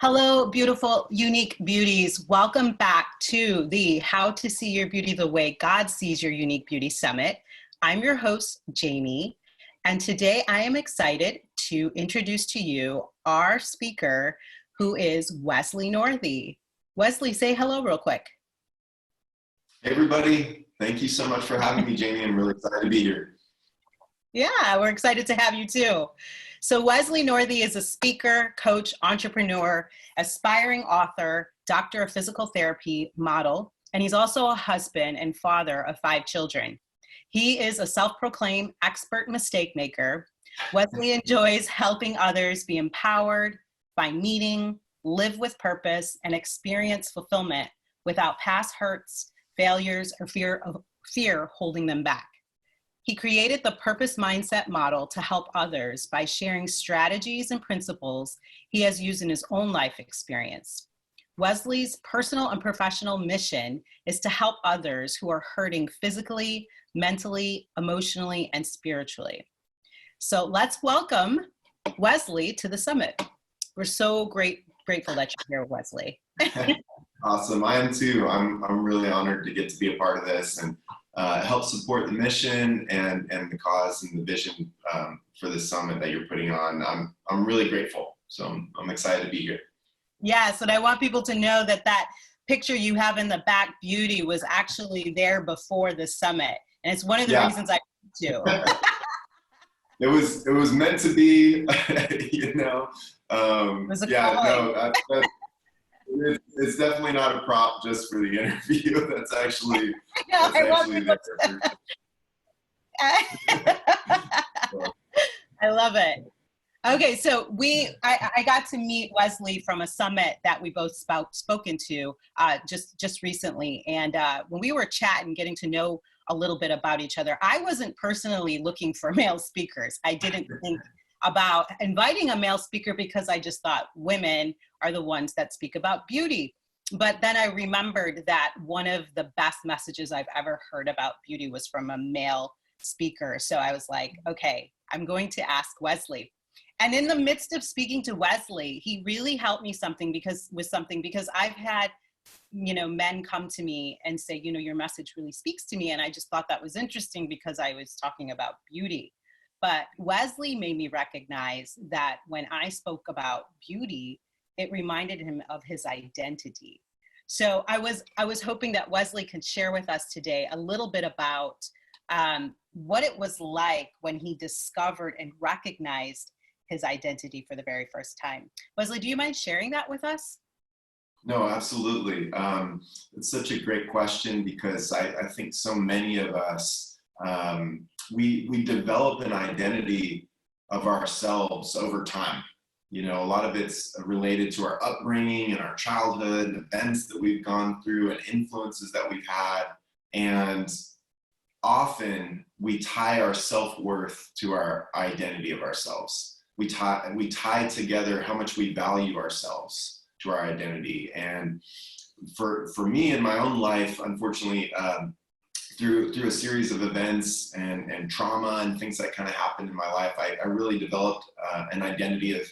Hello, beautiful, unique beauties. Welcome back to the How to See Your Beauty the Way God Sees Your Unique Beauty Summit. I'm your host, Jamie, and today I am excited to introduce to you our speaker, who is Wesley Northey. Wesley, say hello real quick. Hey, everybody. Thank you so much for having me, Jamie. I'm really excited to be here. Yeah, we're excited to have you too. So Wesley Northey is a speaker, coach, entrepreneur, aspiring author, doctor of physical therapy, model, and he's also a husband and father of 5 children. He is a self-proclaimed expert mistake maker. Wesley enjoys helping others be empowered, find meaning, live with purpose, and experience fulfillment without past hurts, failures, or fear holding them back. He created the Purpose Mindset model to help others by sharing strategies and principles he has used in his own life experience. Wesley's personal and professional mission is to help others who are hurting physically, mentally, emotionally, and spiritually. So let's welcome Wesley to the summit. We're so grateful that you're here, Wesley. Awesome. I am too. I'm really honored to get to be a part of this and help support the mission and the cause and the vision for this summit that you're putting on. I'm really grateful. So I'm excited to be here. Yes, and I want people to know that that picture you have in the back, beauty, was actually there before the summit. And it's one of the reasons I do. It was meant to be, you know. It was a calling. It's definitely not a prop just for the interview. That's actually, there. I love it. Okay, so I got to meet Wesley from a summit that we both spoken to just recently, and when we were chatting, getting to know a little bit about each other, I wasn't personally looking for male speakers. I didn't think about inviting a male speaker because I just thought women are the ones that speak about beauty. But then I remembered that one of the best messages I've ever heard about beauty was from a male speaker. So I was like, okay, I'm going to ask Wesley. And in the midst of speaking to Wesley, he really helped me because I've had, men come to me and say, your message really speaks to me. And I just thought that was interesting because I was talking about beauty. But Wesley made me recognize that when I spoke about beauty, it reminded him of his identity. So I was hoping that Wesley could share with us today a little bit about what it was like when he discovered and recognized his identity for the very first time. Wesley, do you mind sharing that with us? No, absolutely. It's such a great question because I think so many of us, we develop an identity of ourselves over time. A lot of it's related to our upbringing and our childhood and events that we've gone through and influences that we've had. And often we tie our self-worth to our identity of ourselves. We tie together how much we value ourselves to our identity. And for me in my own life, unfortunately, through a series of events and trauma and things that kind of happened in my life, I really developed an identity of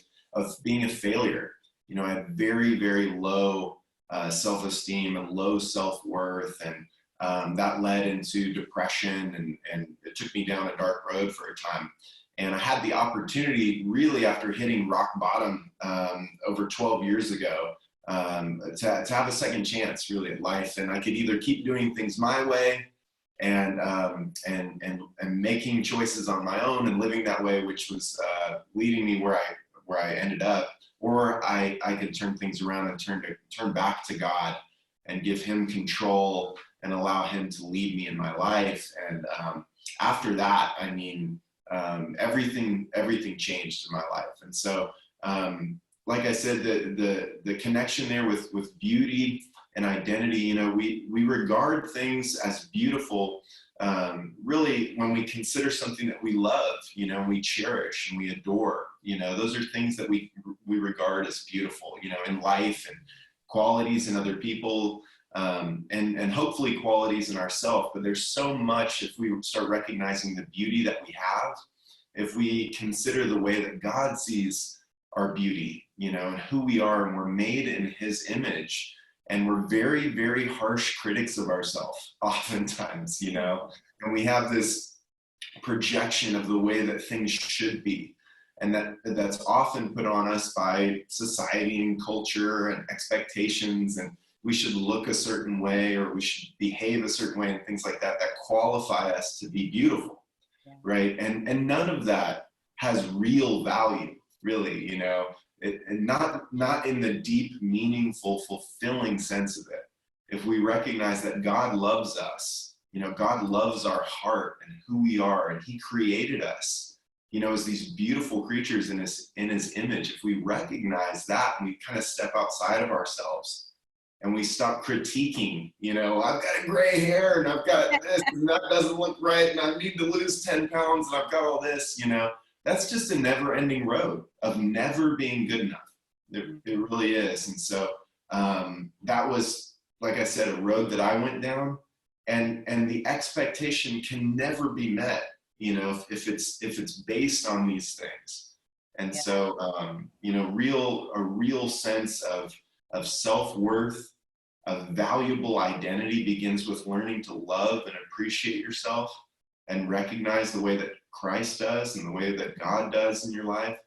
being a failure. I had very, very low self-esteem and low self-worth, and that led into depression, and it took me down a dark road for a time. And I had the opportunity, really after hitting rock bottom over 12 years ago, to have a second chance really at life. And I could either keep doing things my way and making choices on my own and living that way, which was leading me where I ended up, or I could turn things around and turn back to God and give him control and allow him to lead me in my life. And after that, everything changed in my life. And so, like I said, the connection there with beauty and identity, we regard things as beautiful, really when we consider something that we love, we cherish and we adore, those are things that we regard as beautiful, in life, and qualities in other people, and hopefully qualities in ourselves. But there's so much, if we start recognizing the beauty that we have, if we consider the way that God sees our beauty, you know, and who we are, and we're made in his image. And we're very, very harsh critics of ourselves oftentimes, you know, and we have this projection of the way that things should be. And that's often put on us by society and culture and expectations, and we should look a certain way, or we should behave a certain way, and things like that, that qualify us to be beautiful, right? And none of that has real value, really, you know, and not in the deep, meaningful, fulfilling sense of it. If we recognize that God loves us, you know, God loves our heart and who we are, and he created us, you know, as these beautiful creatures in his image. If we recognize that, and we kind of step outside of ourselves, and we stop critiquing, you know, I've got a gray hair, and I've got this, and that doesn't look right, and I need to lose 10 pounds, and I've got all this, you know, that's just a never-ending road of never being good enough. It really is. And so that was, like I said, a road that I went down, and the expectation can never be met, you know, if it's based on these things. And so, you know, a real sense of self-worth, of valuable identity begins with learning to love and appreciate yourself, and recognize the way that Christ does and the way that God does in your life,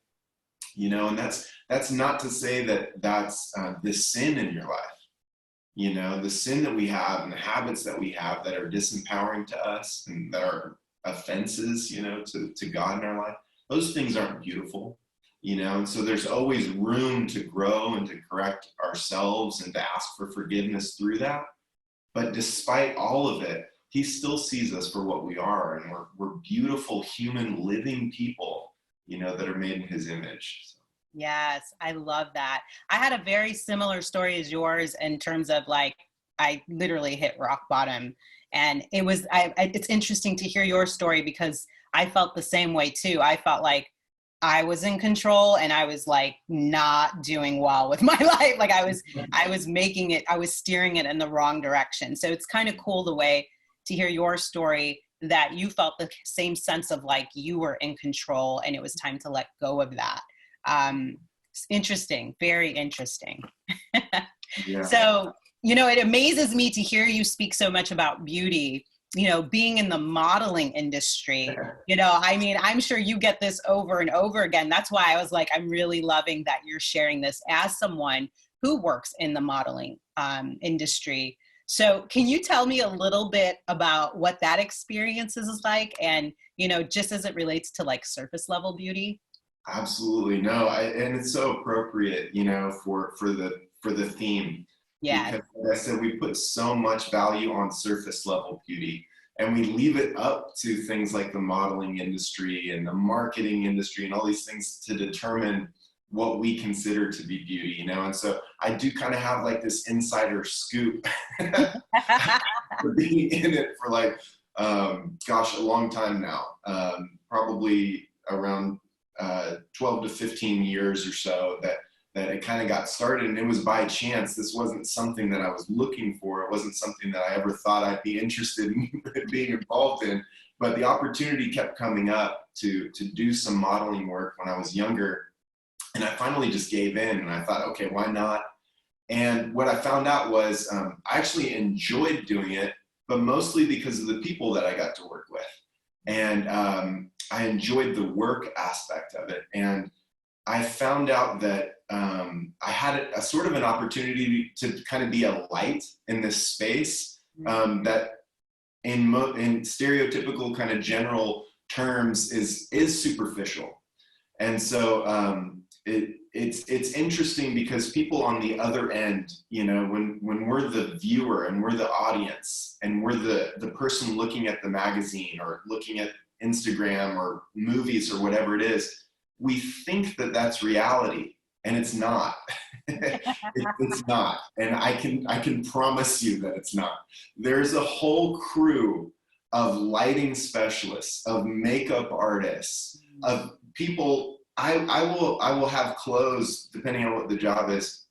you know. And that's not to say that that's the sin in your life, you know, the sin that we have and the habits that we have that are disempowering to us and that are offenses, you know, to God in our life. Those things aren't beautiful, you know. And so there's always room to grow and to correct ourselves and to ask for forgiveness through that. But despite all of it, he still sees us for what we are, and we're beautiful, human, living people, you know, that are made in his image. So. Yes, I love that. I had a very similar story as yours in terms of, like, I literally hit rock bottom, and it was, it's interesting to hear your story, because I felt the same way too. I felt like I was in control, and I was like not doing well with my life. Like I was making it, I was steering it in the wrong direction. So it's kind of cool the way to hear your story, that you felt the same sense of like you were in control and it was time to let go of that. It's interesting, very interesting. Yeah. So, you know, it amazes me to hear you speak so much about beauty, you know, being in the modeling industry. You know, I mean, I'm sure you get this over and over again. That's why I was like, I'm really loving that you're sharing this as someone who works in the modeling industry. So can you tell me a little bit about what that experience is like, and, you know, just as it relates to like surface level beauty? Absolutely. No, and it's so appropriate, you know, for the theme. Yeah. Because, like I said, we put so much value on surface level beauty, and we leave it up to things like the modeling industry and the marketing industry and all these things to determine what we consider to be beauty, you know. And so I do kind of have like this insider scoop for being in it for like, gosh, a long time now, probably around 12 to 15 years or so, that it kind of got started. And it was by chance. This wasn't something that I was looking for. It wasn't something that I ever thought I'd be interested in being involved in. But the opportunity kept coming up to do some modeling work when I was younger. And I finally just gave in, and I thought, okay, why not? And what I found out was I actually enjoyed doing it, but mostly because of the people that I got to work with. And I enjoyed the work aspect of it. And I found out that I had a sort of an opportunity to kind of be a light in this space that in stereotypical kind of general terms is superficial. And so it's interesting because people on the other end, you know, when we're the viewer and we're the audience and we're the person looking at the magazine or looking at Instagram or movies or whatever it is, we think that that's reality, and it's not. It's not. And I can promise you that it's not. There's a whole crew of lighting specialists, of makeup artists, of people. I will have clothes, depending on what the job is,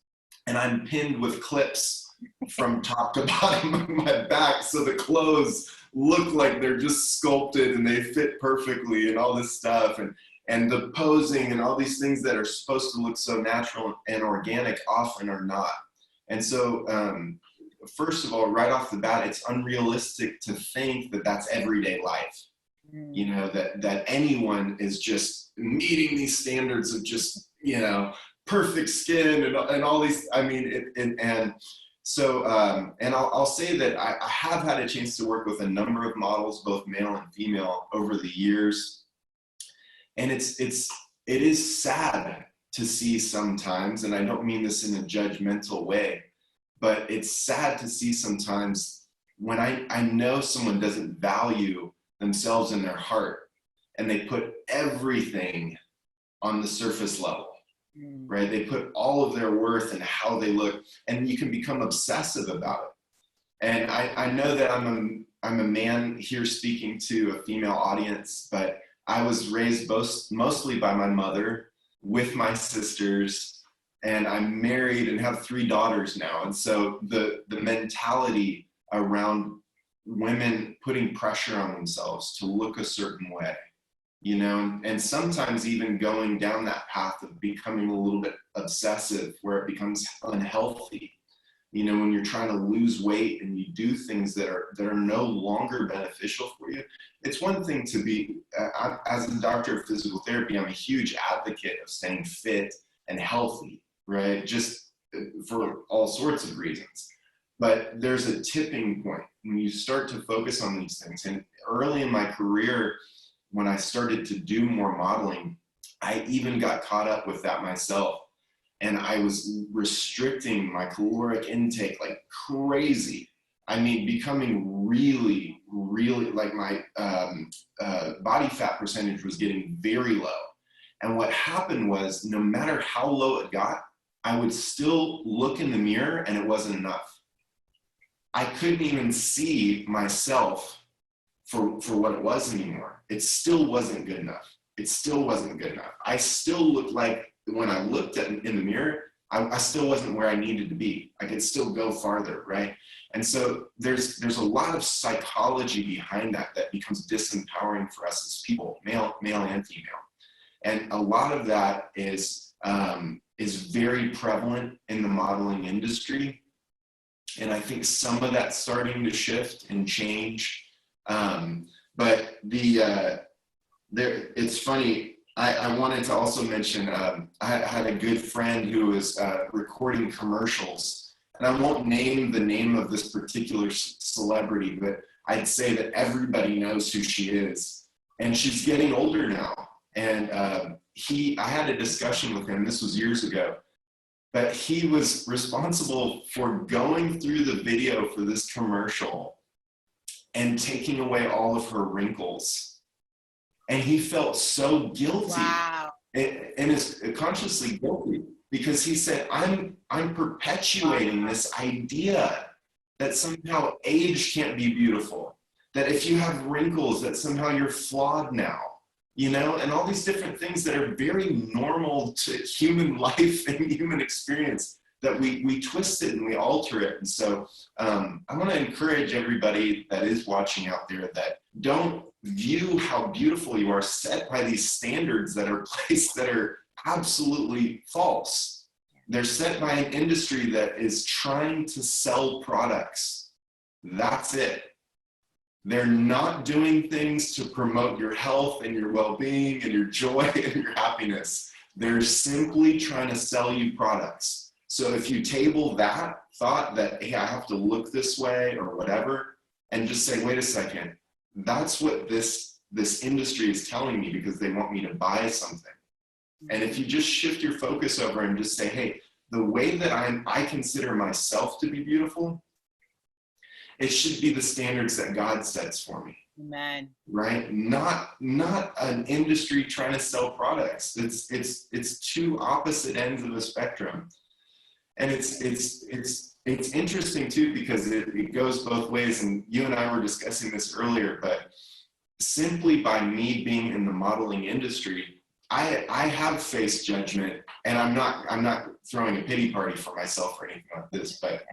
and I'm pinned with clips from top to bottom of my back, so the clothes look like they're just sculpted and they fit perfectly and all this stuff. and the posing and all these things that are supposed to look so natural and organic often are not. And so, first of all, right off the bat, it's unrealistic to think that that's everyday life. You know, that anyone is just meeting these standards of just, you know, perfect skin and all these, I mean, and so, and I'll say that I have had a chance to work with a number of models, both male and female, over the years. And it is sad to see sometimes, and I don't mean this in a judgmental way, but it's sad to see sometimes when I know someone doesn't value themselves in their heart, and they put everything on the surface level, right? They put all of their worth in how they look, and you can become obsessive about it. And I know that I'm a man here speaking to a female audience, but I was raised mostly by my mother, with my sisters, and I'm married and have 3 daughters now. And so the mentality around women putting pressure on themselves to look a certain way, you know, and sometimes even going down that path of becoming a little bit obsessive where it becomes unhealthy, you know, when you're trying to lose weight and you do things that are no longer beneficial for you. It's one thing to be, as a doctor of physical therapy, I'm a huge advocate of staying fit and healthy, right? Just for all sorts of reasons. But there's a tipping point when you start to focus on these things. And early in my career, when I started to do more modeling, I even got caught up with that myself. And I was restricting my caloric intake like crazy. I mean, becoming really, like my body fat percentage was getting very low. And what happened was, no matter how low it got, I would still look in the mirror and it wasn't enough. I couldn't even see myself for what it was anymore. It still wasn't good enough. It still wasn't good enough. I still looked like, when I looked in the mirror, I still wasn't where I needed to be. I could still go farther, right? And so there's a lot of psychology behind that becomes disempowering for us as people, male and female. And a lot of that is very prevalent in the modeling industry. And I think some of that's starting to shift and change. But it's funny, I wanted to also mention, I had a good friend who was recording commercials, and I won't name the name of this particular celebrity, but I'd say that everybody knows who she is. And she's getting older now. And I had a discussion with him, this was years ago, but he was responsible for going through the video for this commercial and taking away all of her wrinkles. And he felt so guilty. Wow. And is consciously guilty, because he said, I'm perpetuating this idea that somehow age can't be beautiful, that if you have wrinkles, that somehow you're flawed now, you know, and all these different things that are very normal to human life and human experience, that we twist it and we alter it. And so I want to encourage everybody that is watching out there that don't view how beautiful you are set by these standards that are placed that are absolutely false. They're set by an industry that is trying to sell products. That's it. They're not doing things to promote your health and your well-being and your joy and your happiness. They're simply trying to sell you products. So if you table that thought that, hey, I have to look this way or whatever, and just say, wait a second, that's what this industry is telling me because they want me to buy something. And if you just shift your focus over and just say, hey, the way that I consider myself to be beautiful, it should be the standards that God sets for me. Amen. Right? Not an industry trying to sell products. It's two opposite ends of the spectrum. And it's interesting too, because it goes both ways. And you and I were discussing this earlier, but simply by me being in the modeling industry, I have faced judgment, and I'm not throwing a pity party for myself or anything like this, but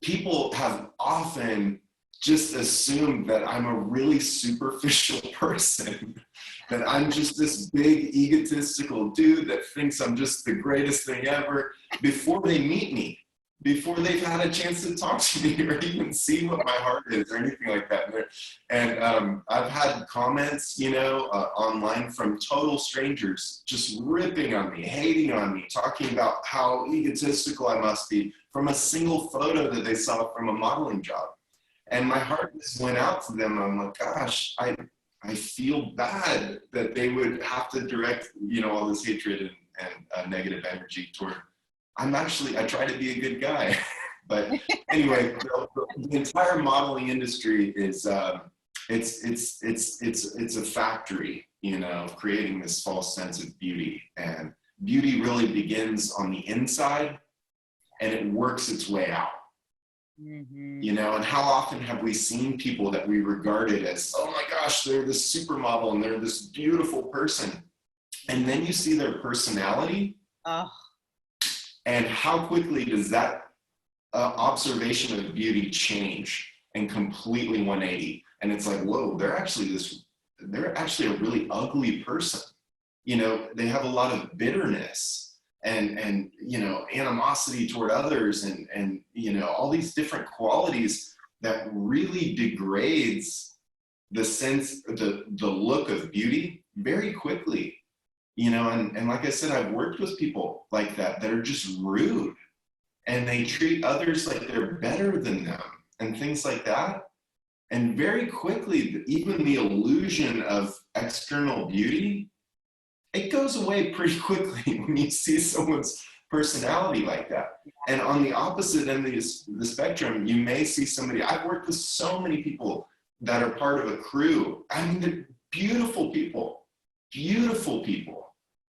people have often just assumed that I'm a really superficial person, that I'm just this big egotistical dude that thinks I'm just the greatest thing ever before they meet me, before they've had a chance to talk to me or even see what my heart is or anything like that. And I've had comments, you know, online from total strangers just ripping on me, hating on me, talking about how egotistical I must be from a single photo that they saw from a modeling job. And my heart just went out to them. I'm like, gosh, I feel bad that they would have to direct, you know, all this hatred and negative energy toward. I try to be a good guy. But anyway, the entire modeling industry is, it's a factory, you know, creating this false sense of beauty. And beauty really begins on the inside and it works its way out. Mm-hmm. You know, and how often have we seen people that we regarded as, oh my gosh, they're this supermodel and they're this beautiful person. And then you see their personality. Oh. And how quickly does that observation of beauty change and completely 180? And it's like, whoa, they're actually a really ugly person. You know, they have a lot of bitterness and you know, animosity toward others and you know, all these different qualities that really degrades the sense, the look of beauty very quickly. You know, and like I said, I've worked with people like that are just rude and they treat others like they're better than them and things like that. And very quickly, even the illusion of external beauty, it goes away pretty quickly when you see someone's personality like that. And on the opposite end of the spectrum, you may see somebody, I've worked with so many people that are part of a crew. I mean, they're beautiful people.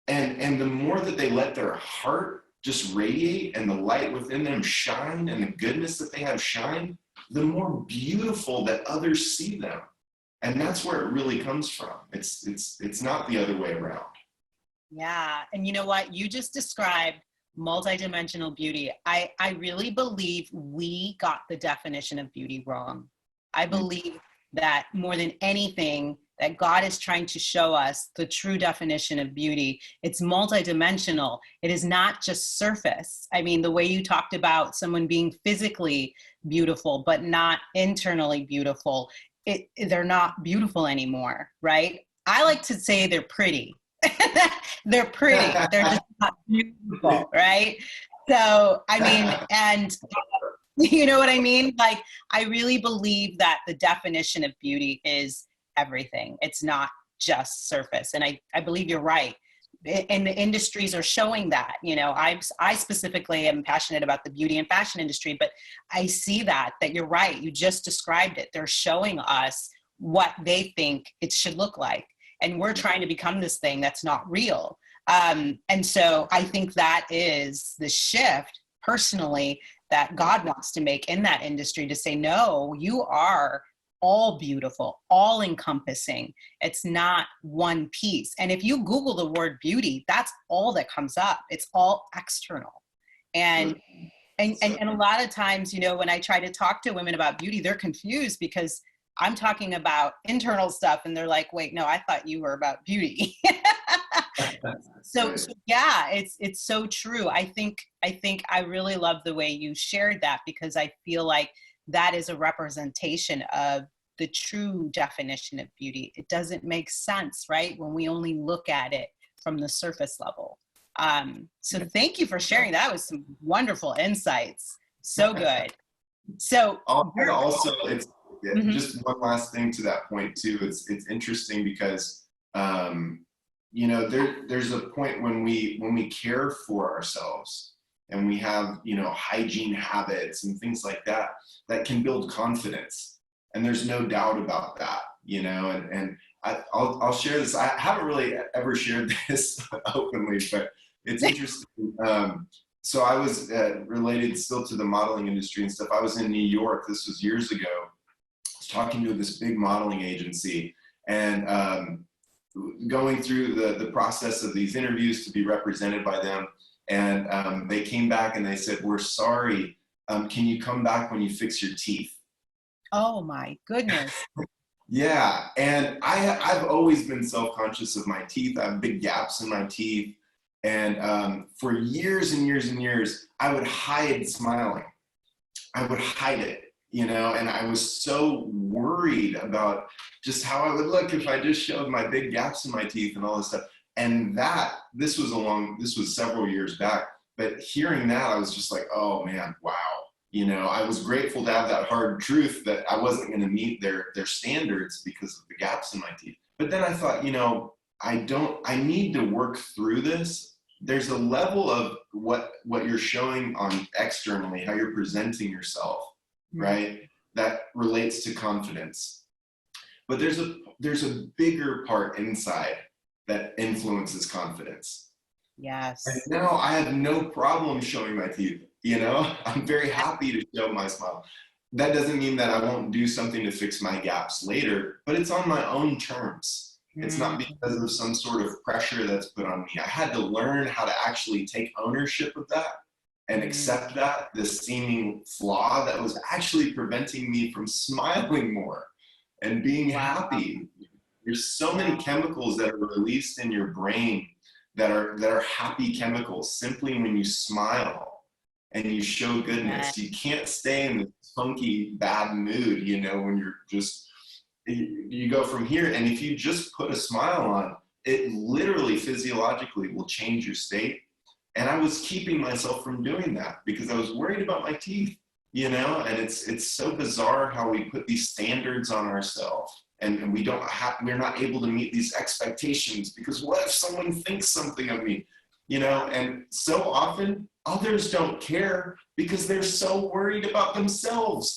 And the more that they let their heart just radiate and the light within them shine and the goodness that they have shine, the more beautiful that others see them. And that's where it really comes from. It's not the other way around. Yeah. And you know what? You just described multidimensional beauty. I really believe we got the definition of beauty wrong. I believe that more than anything, that God is trying to show us the true definition of beauty. It's multidimensional. It is not just surface. I mean, the way you talked about someone being physically beautiful, but not internally beautiful, they're not beautiful anymore, right? I like to say they're pretty. They're pretty. They're just not beautiful, right? So, I mean, and you know what I mean? Like, I really believe that the definition of beauty is everything. It's not just surface. And I believe you're right. And the industries are showing that. You know, I specifically am passionate about the beauty and fashion industry, but I see that you're right. You just described it. They're showing us what they think it should look like. And we're trying to become this thing that's not real. And so I think that is the shift personally that God wants to make in that industry, to say, no, you are all beautiful, all encompassing. It's not one piece. And if you Google the word beauty, that's all that comes up. It's all external. And a lot of times, you know, when I try to talk to women about beauty, they're confused because I'm talking about internal stuff and they're like, wait, no, I thought you were about beauty. So yeah, it's so true. I think I really love the way you shared that, because I feel like that is a representation of the true definition of beauty. It doesn't make sense, right, when we only look at it from the surface level. So thank you for sharing. That was some wonderful insights. So good. So also, it's just one last thing to that point too. It's interesting because you know, there's a point when we care for ourselves and we have, you know, hygiene habits and things like that that can build confidence. And there's no doubt about that, you know, and I'll share this. I haven't really ever shared this openly, but it's interesting. So I was related still to the modeling industry and stuff. I was in New York, this was years ago. I was talking to this big modeling agency and going through the process of these interviews to be represented by them. And they came back and they said, we're sorry, can you come back when you fix your teeth? Oh my goodness. Yeah, and I've always been self-conscious of my teeth. I have big gaps in my teeth, and for years and years and years, I would hide smiling. I would hide it, and I was so worried about just how I would look if I just showed my big gaps in my teeth and all this stuff. And this was several years back, but hearing that, I was just like, oh man, wow. I was grateful to have that hard truth that I wasn't going to meet their standards because of the gaps in my teeth. But then I thought, I need to work through this. There's a level of what you're showing on externally, how you're presenting yourself, right? That relates to confidence. But there's a bigger part inside that influences confidence. Yes. And now I have no problem showing my teeth. I'm very happy to show my smile. That doesn't mean that I won't do something to fix my gaps later, but it's on my own terms. It's not because of some sort of pressure that's put on me. I had to learn how to actually take ownership of that and accept that, this seeming flaw that was actually preventing me from smiling more and being happy. There's so many chemicals that are released in your brain that are happy chemicals simply when you smile and you show goodness. You can't stay in this funky bad mood, when you're just, you go from here, and if you just put a smile on, it literally physiologically will change your state. And I was keeping myself from doing that because I was worried about my teeth, and it's so bizarre how we put these standards on ourselves, and we're not able to meet these expectations because what if someone thinks something of me, and so often others don't care because they're so worried about themselves.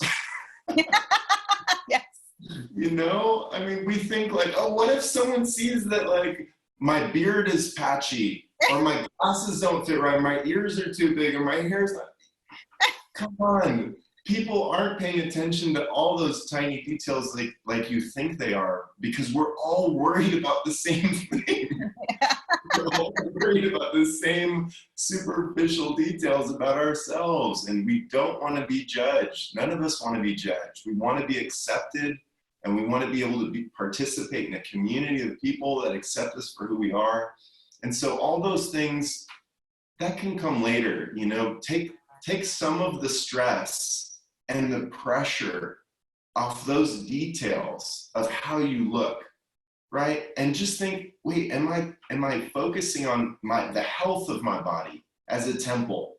Yes. I mean, we think like, oh, what if someone sees that like my beard is patchy or my glasses don't fit right, my ears are too big or my hair's not. Come on. People aren't paying attention to all those tiny details like you think they are, because we're all worried about the same thing. We're all worried about the same superficial details about ourselves, and we don't want to be judged. None of us want to be judged. We want to be accepted, and we want to be able to participate in a community of people that accept us for who we are. And so all those things, that can come later. Take some of the stress and the pressure off those details of how you look, right? And just think, wait, am I focusing on the health of my body as a temple?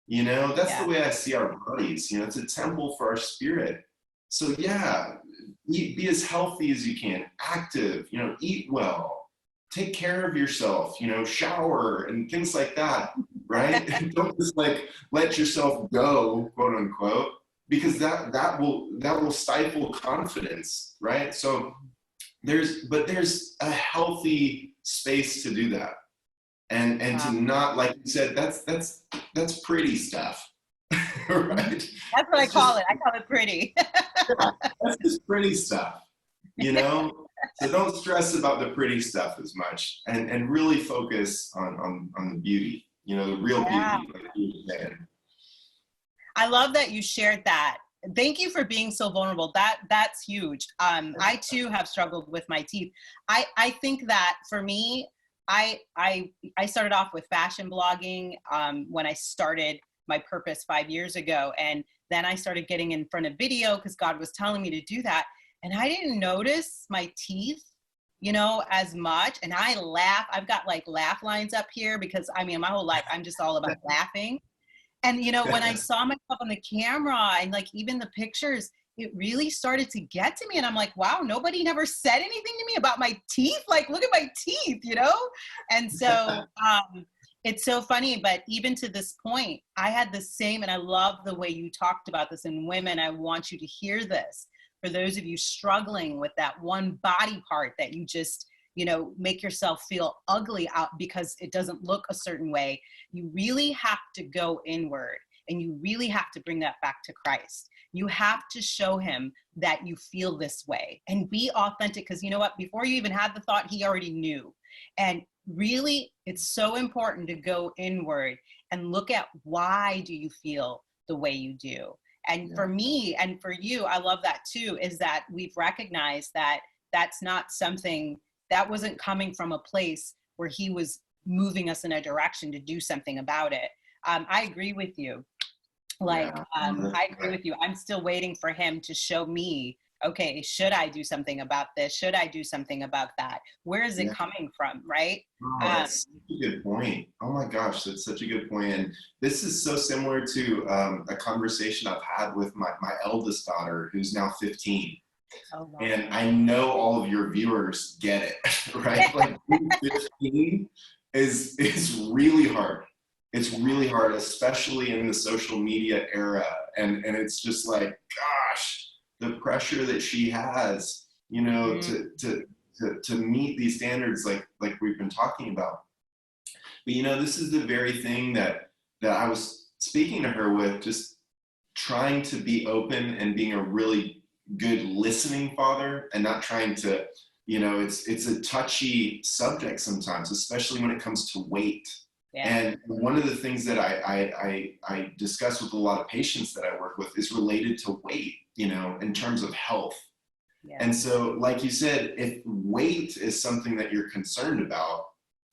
That's the way I see our bodies. It's a temple for our spirit. So be as healthy as you can, active, eat well, take care of yourself, shower and things like that, right? Don't just like let yourself go, quote unquote, because that will stifle confidence, right? So there's a healthy space to do that, and to not, like you said, that's pretty stuff. Right? That's what I call it. I call it pretty. Yeah, that's just pretty stuff, So don't stress about the pretty stuff as much, and really focus on the beauty, the real beauty, like you were saying. I love that you shared that. Thank you for being so vulnerable. That's huge. I too have struggled with my teeth. I think that for me, I started off with fashion blogging when I started my purpose 5 years ago. And then I started getting in front of video because God was telling me to do that. And I didn't notice my teeth, as much. And I laugh. I've got like laugh lines up here because my whole life, I'm just all about laughing. And, when I saw myself on the camera and like even the pictures, it really started to get to me. And I'm like, wow, nobody never said anything to me about my teeth. Like, look at my teeth, And so it's so funny. But even to this point, I had the same, and I love the way you talked about this. And women, I want you to hear this. For those of you struggling with that one body part that you just, make yourself feel ugly out because it doesn't look a certain way, you really have to go inward, and you really have to bring that back to Christ. You have to show him that you feel this way and be authentic, because you know what? Before you even had the thought, he already knew. And really, it's so important to go inward and look at why do you feel the way you do. And Yeah. for me and for you, I love that too, is that we've recognized that that's not something that wasn't coming from a place where he was moving us in a direction to do something about it. I agree with you. Like, Yeah. I agree with you. I'm still waiting for him to show me, okay, should I do something about this? Should I do something about that? Where is it Yeah. coming from, right? Oh, that's such a good point. Oh my gosh, that's such a good point. And this is so similar to a conversation I've had with my eldest daughter, who's now 15. Oh, wow. And I know all of your viewers get it, right? Like being 15 is really hard. It's really hard, especially in the social media era. And it's just like, gosh, the pressure that she has, you know, to meet these standards like we've been talking about. But you know, this is the very thing that I was speaking to her with, just trying to be open and being a really good listening father, and not trying to, you know, it's a touchy subject sometimes, especially when it comes to weight. Yeah. And one of the things that I discuss with a lot of patients that I work with is related to weight, you know, in terms of health. Yeah. And so, like you said, if weight is something that you're concerned about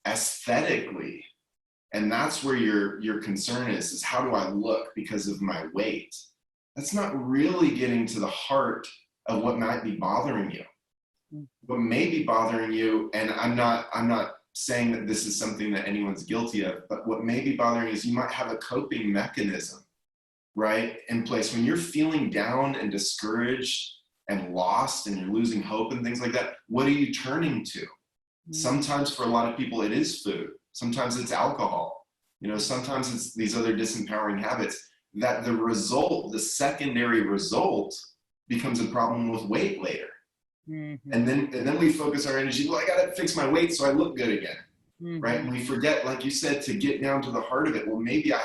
aesthetically, and that's where your concern is how do I look because of my weight? That's not really getting to the heart of what might be bothering you. What may be bothering you, and I'm not saying that this is something that anyone's guilty of, but what may be bothering you is you might have a coping mechanism, right, in place when you're feeling down and discouraged and lost and you're losing hope and things like that. What are you turning to? Sometimes for a lot of people it is food. Sometimes it's alcohol. You know, sometimes it's these other disempowering habits, that the result, the secondary result, becomes a problem with weight later. And then we focus our energy, well, I gotta fix my weight so I look good again. Right? And we forget, like you said, to get down to the heart of it. Well, maybe I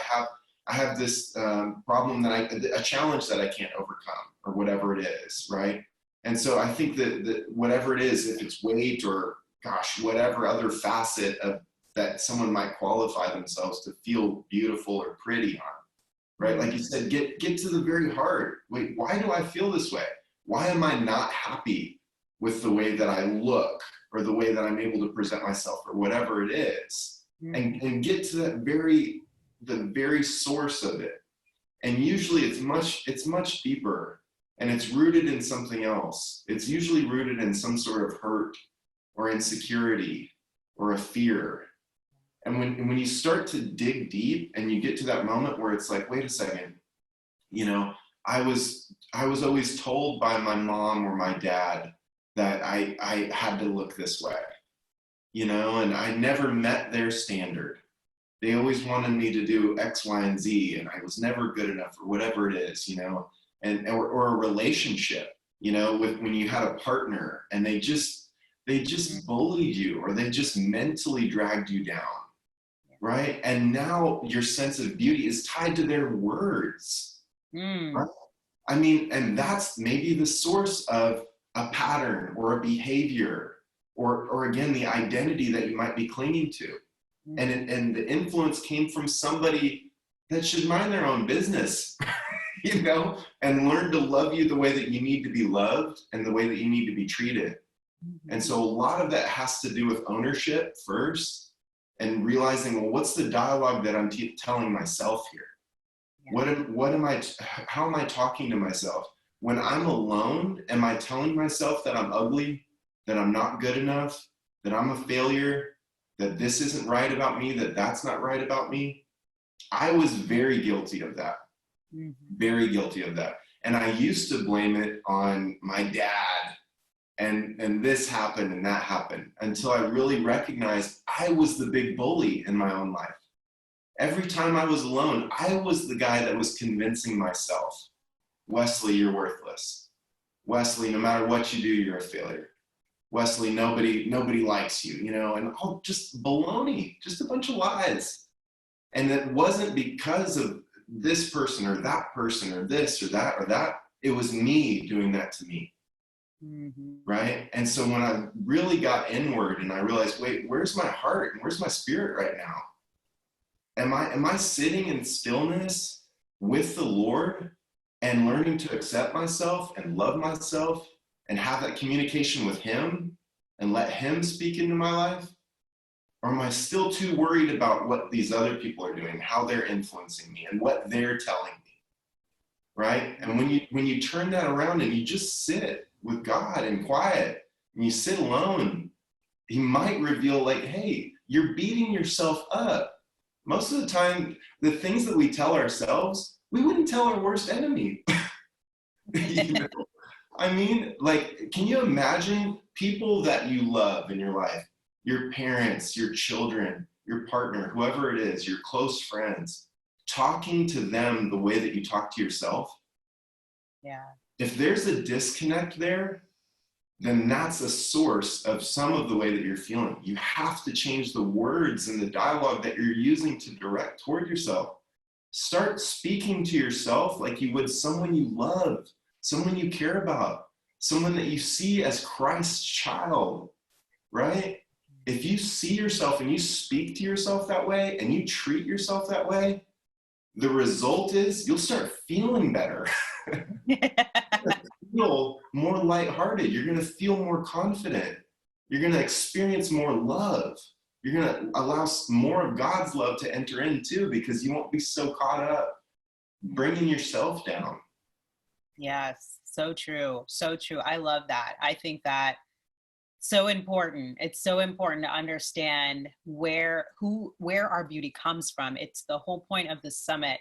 have this problem a challenge that I can't overcome, or whatever it is, right? And so I think that whatever it is, if it's weight or gosh, whatever other facet of that someone might qualify themselves to feel beautiful or pretty on, right? Like you said, get to the very heart. Wait, why do I feel this way? Why am I not happy with the way that I look, or the way that I'm able to present myself, or whatever it is? And get to the very source of it. And usually it's much deeper, and it's rooted in something else. It's usually rooted in some sort of hurt or insecurity or a fear. And when you start to dig deep and you get to that moment where it's like, wait a second, you know, I was always told by my mom or my dad that I had to look this way, you know, and I never met their standard. They always wanted me to do X, Y, and Z, and I was never good enough, or whatever it is, you know, or a relationship, you know, with when you had a partner and they just bullied you, or they just mentally dragged you down, right? And now your sense of beauty is tied to their words, right? I mean, and that's maybe the source of a pattern or a behavior, or again, the identity that you might be clinging to. And the influence came from somebody that should mind their own business, you know, and learn to love you the way that you need to be loved and the way that you need to be treated. And so a lot of that has to do with ownership first, and realizing, well, what's the dialogue that I'm telling myself here? How am I talking to myself? When I'm alone, am I telling myself that I'm ugly, that I'm not good enough, that I'm a failure, that this isn't right about me, that that's not right about me? I was very guilty of that. Very guilty of that. And I used to blame it on my dad, and this happened and that happened, until I really recognized I was the big bully in my own life. Every time I was alone, I was the guy that was convincing myself, Wesley, you're worthless. Wesley, no matter what you do, you're a failure. Wesley, nobody likes you, you know, and just baloney, just a bunch of lies. And it wasn't because of this person or that person or this or that or that. It was me doing that to me. Right? And so when I really got inward and I realized, wait, where's my heart and where's my spirit right now? Am I sitting in stillness with the Lord? and learning to accept myself and love myself and have that communication with him and let him speak into my life? Or am I still too worried about what these other people are doing, how they're influencing me and what they're telling me, right? And when you turn that around and you just sit with God in quiet and you sit alone, he might reveal like, hey, you're beating yourself up. Most of the time, the things that we tell ourselves, we wouldn't tell our worst enemy. You know? I mean, like, can you imagine people that you love in your life, your parents, your children, your partner, whoever it is, your close friends, talking to them the way that you talk to yourself? Yeah. If there's a disconnect there, then that's a source of some of the way that you're feeling. You have to change the words and the dialogue that you're using to direct toward yourself. Start speaking to yourself like you would someone you love, someone you care about, someone that you see as Christ's child, right? If you see yourself and you speak to yourself that way and you treat yourself that way, the result is you'll start feeling better. Feel more lighthearted. You're going to feel more confident. You're going to experience more love. You're going to allow more of God's love to enter in too, because you won't be so caught up bringing yourself down. Yes, so true. So true. I love that. I think that so important. It's so important to understand where our beauty comes from. It's the whole point of the summit.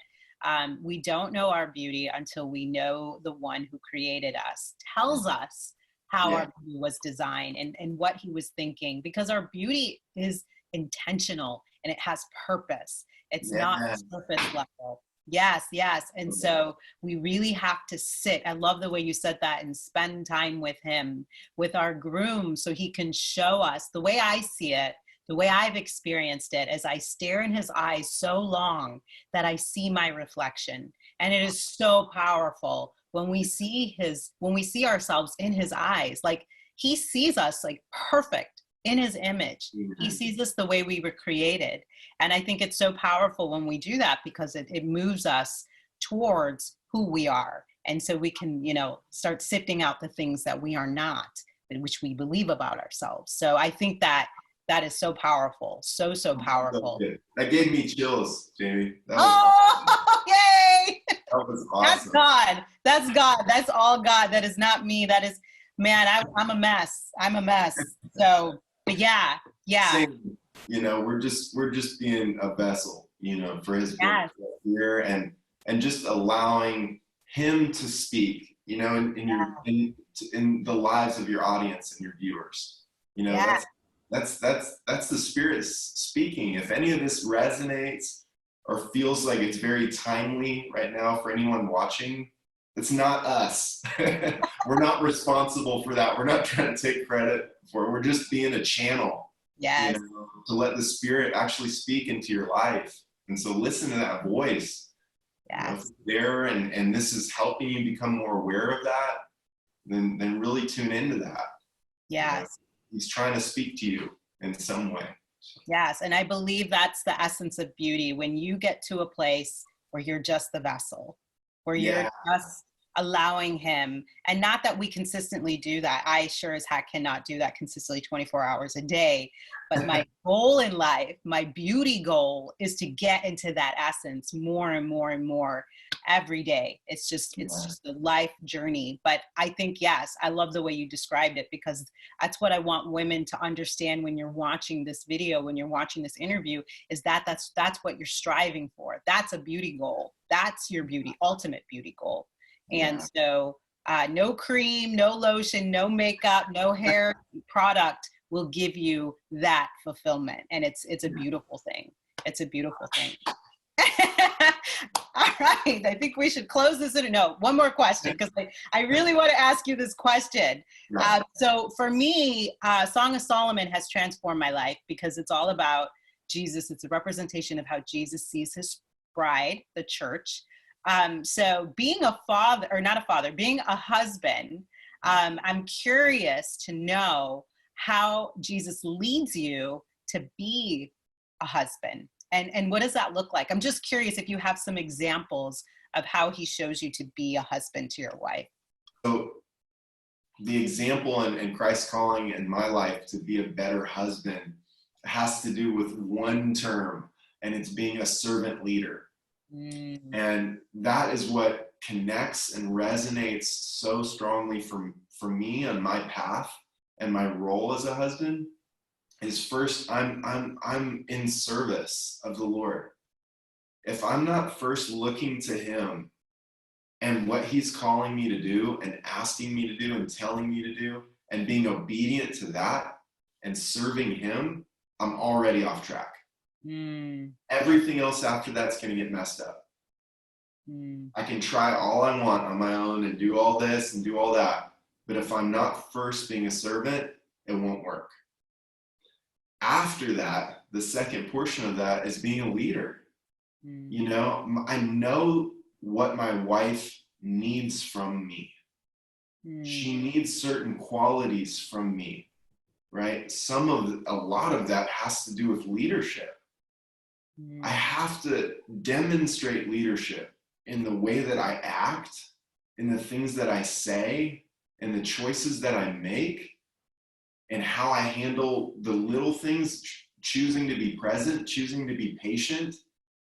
We don't know our beauty until we know the one who created us, tells us how our beauty was designed and what he was thinking, because our beauty is intentional and it has purpose. It's not surface level. Yes, yes. And so we really have to sit. I love the way you said that, and spend time with him, with our groom, so he can show us the way I see it. The way I've experienced it is I stare in his eyes so long that I see my reflection. And it is so powerful when we see ourselves in his eyes. Like, he sees us like perfect in his image. He sees us the way we were created. And I think it's so powerful when we do that, because it moves us towards who we are. And so we can, start sifting out the things that we are not, which we believe about ourselves. So I think that is so powerful. So powerful. That gave me chills, Jamie. Yay! That was awesome. That's God. That's God. That's all God. That is not me. That is, man, I'm a mess. I'm a mess. So, but yeah. Same. We're just being a vessel, for his work here, and just allowing him to speak, in the lives of your audience and your viewers. That's the Spirit speaking. If any of this resonates or feels like it's very timely right now for anyone watching, it's not us. We're not responsible for that. We're not trying to take credit for it. We're just being a channel, to let the Spirit actually speak into your life. And so listen to that voice. There, and this is helping you become more aware of that, then really tune into that. Yes. He's trying to speak to you in some way. Yes, and I believe that's the essence of beauty. When you get to a place where you're just the vessel, where you're just allowing him, and not that we consistently do that. I sure as heck cannot do that consistently 24 hours a day. But my goal in life, my beauty goal, is to get into that essence more and more and more every day. It's just a life journey. But I think, yes, I love the way you described it, because that's what I want women to understand when you're watching this video, when you're watching this interview, is that's what you're striving for. That's a beauty goal. That's your ultimate beauty goal. And so no cream, no lotion, no makeup, no hair product will give you that fulfillment. And it's a beautiful thing. It's a beautiful thing. All right. I think we should close this. No, one more question, because I really want to ask you this question. So for me, Song of Solomon has transformed my life, because it's all about Jesus. It's a representation of how Jesus sees his bride, the church. So being a father, or not a father, being a husband, I'm curious to know how Jesus leads you to be a husband. And what does that look like? I'm just curious if you have some examples of how he shows you to be a husband to your wife? So the example in Christ's calling in my life to be a better husband has to do with one term, and it's being a servant leader. And that is what connects and resonates so strongly for me on my path and my role as a husband. Is first, I'm in service of the Lord. If I'm not first looking to him and what he's calling me to do and asking me to do and telling me to do and being obedient to that and serving him, I'm already off track. Everything else after that's going to get messed up. I can try all I want on my own and do all this and do all that. But if I'm not first being a servant, it won't work. After that, the second portion of that is being a leader. You know, I know what my wife needs from me. She needs certain qualities from me, right? A lot of that has to do with leadership. I have to demonstrate leadership in the way that I act, in the things that I say, in the choices that I make, and how I handle the little things, choosing to be present, choosing to be patient,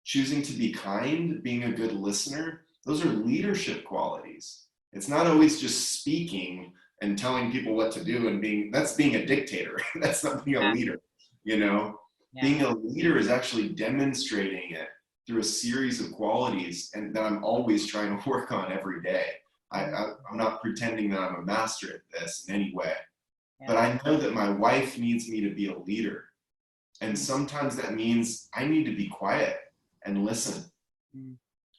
choosing to be kind, being a good listener. Those are leadership qualities. It's not always just speaking and telling people what to do and that's being a dictator. That's not being a leader, you know? Being a leader is actually demonstrating it through a series of qualities and that I'm always trying to work on every day. I'm not pretending that I'm a master at this in any way, but I know that my wife needs me to be a leader. And sometimes that means I need to be quiet and listen.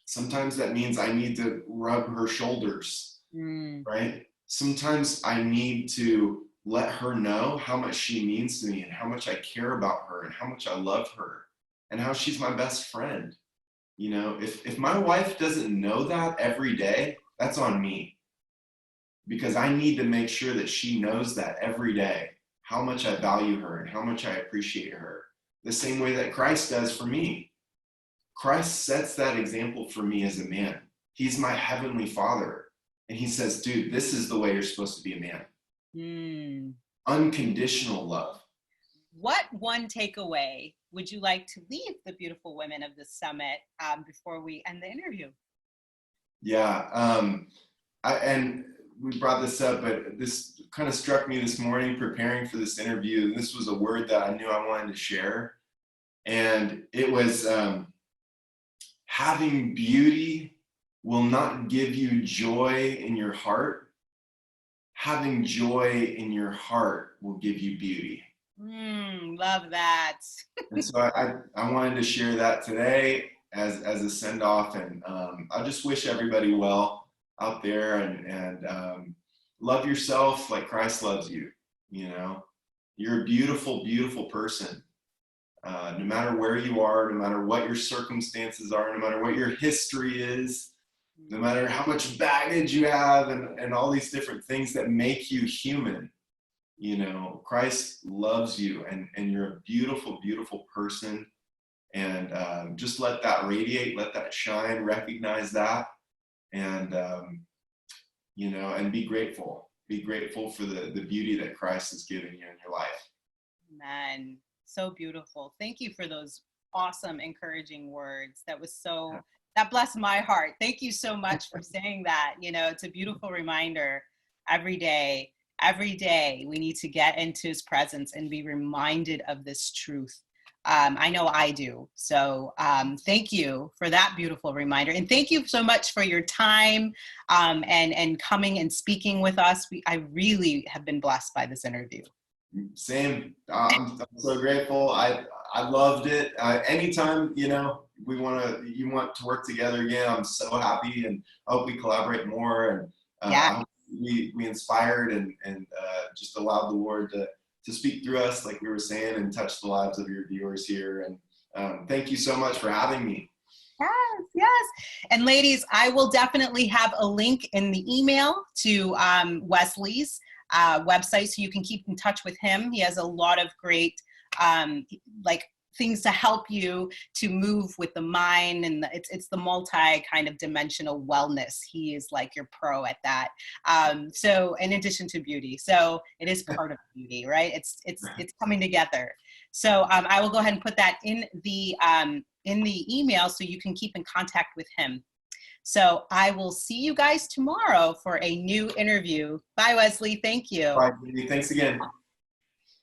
Sometimes that means I need to rub her shoulders, right? Sometimes I need to let her know how much she means to me and how much I care about her and how much I love her and how she's my best friend. You know, if my wife doesn't know that every day, that's on me, because I need to make sure that she knows that every day, how much I value her and how much I appreciate her, the same way that Christ does for me. Christ sets that example for me as a man. He's my heavenly Father. And he says, dude, this is the way you're supposed to be a man. Unconditional love. What one takeaway would you like to leave the beautiful women of the summit before we end the interview? Yeah, and we brought this up, but this kind of struck me this morning preparing for this interview. This was a word that I knew I wanted to share. And it was having beauty will not give you joy in your heart. Having joy in your heart will give you beauty. Love that. And so I wanted to share that today as a send-off, and I just wish everybody well out there, and love yourself like Christ loves you. You know, you're a beautiful, beautiful person. No matter where you are, no matter what your circumstances are, no matter what your history is, no matter how much baggage you have and all these different things that make you human, you know, Christ loves you, and you're a beautiful, beautiful person. And just let that radiate, let that shine, recognize that, and, you know, and be grateful. Be grateful for the beauty that Christ has given you in your life. Amen. So beautiful. Thank you for those awesome, encouraging words. That blessed my heart. Thank you so much for saying that. You know, it's a beautiful reminder every day we need to get into his presence and be reminded of this truth. I know I do. So thank you for that beautiful reminder. And thank you so much for your time and coming and speaking with us. I really have been blessed by this interview. Same. I'm so grateful. I loved it. Anytime, you know, you want to work together again, I'm so happy, and I hope we collaborate more, and I hope we inspired and just allowed the Lord to speak through us, like we were saying, and touch the lives of your viewers here. And thank you so much for having me. Yes. And ladies, I will definitely have a link in the email to Wesley's website, so you can keep in touch with him. He has a lot of great things to help you to move with the mind, and it's the multi kind of dimensional wellness. He is like your pro at that. So in addition to beauty, so it is part of beauty, right? It's coming together. So I will go ahead and put that in the email so you can keep in contact with him. So I will see you guys tomorrow for a new interview. Bye, Wesley. Thank you. Bye. Thanks again.